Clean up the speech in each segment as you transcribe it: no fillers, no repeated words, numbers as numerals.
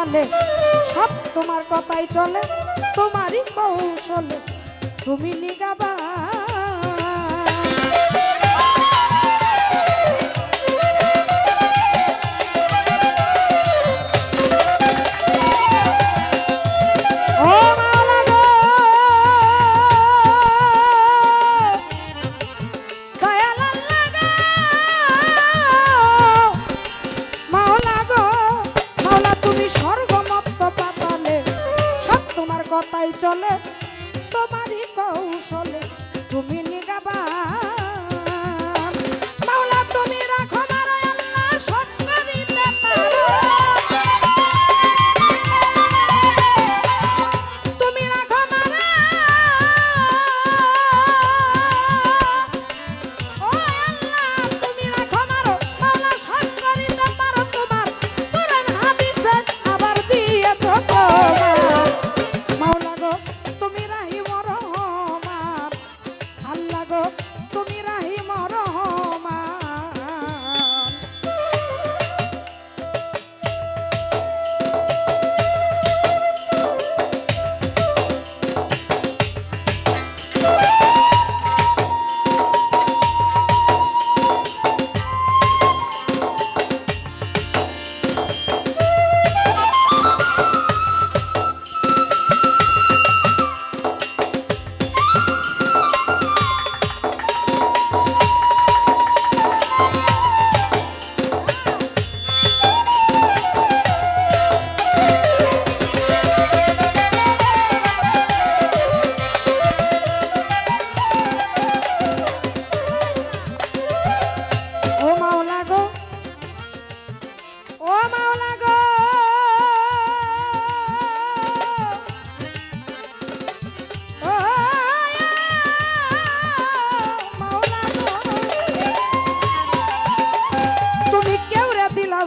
পাতালে সব তোমার কথাই চলে তোমারই কৌশলে তুমি নিগাবা কথাই চলে তোমারই কৌশলে তুমি নিগাবা মাওলা তুমি রাখো মারো আল্লাহ সব করিতে পারো তুমি রাখো মারো ও আল্লাহ তুমি রাখো মারো মাওলা সব করিতে পারো তোমার কোরআন হাদিসে আবার দিয়েছো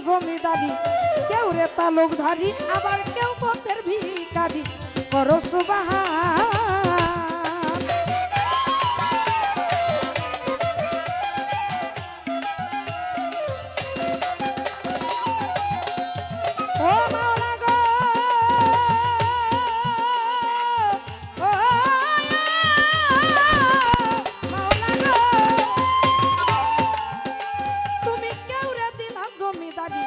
জমিদারি কেউ রে তালুকধারী আবার কেউ পথের ভিখারি করো সুবহান ও মাওলা গো ও মাওলা গো তুমি কেউ রে দিলা জমিদারি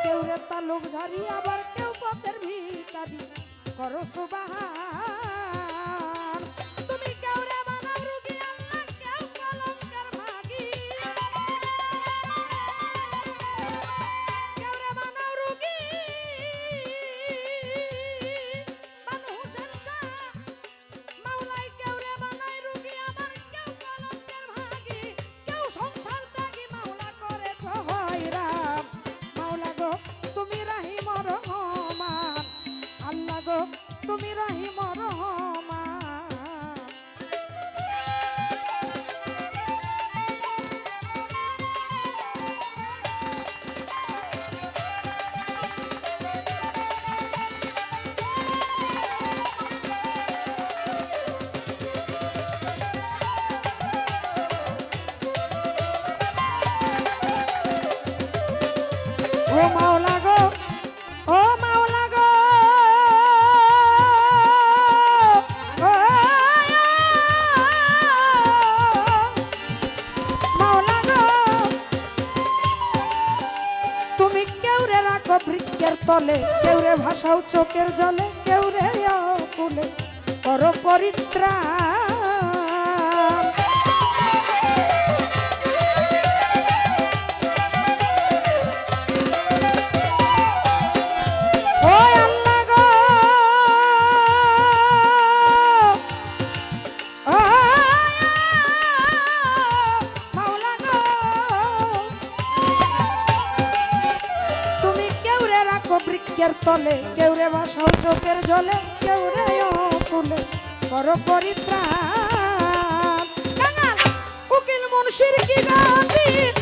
কেউ রে তালুকধারী আবার কেউ পথের ভিখারি করো সুবহান তুমি কেউ রে বানাও রোগী আল্লাহ কেউ কলঙ্কের ভাগী কেউ রে বানাও রোগী বানু হোসেন শাহ মাওলাই কেউ রে বানাই রোগী আবার কেউ কলঙ্কের ভাগী কেউ সংসার ত্যাগী মাওলা করেছ হয়রান মাওলা গো তুমি রহিম রহমান আল্লাহ গো তুমি রহিম রহমান ও মাওলা গো ও মাওলা গো মাওলা গো তুমি কেউ রে রাখো বৃক্ষের তলে কেউ রে ভাসাও চোখের জলে কেউ রে অকুলে করো পরিত্রাণ বৃক্ষের তলে কেউ রে ভাসাও চোখের জলে কেউ রে অকুলে করো পরিত্রাণ উকিল মুনশির কি গান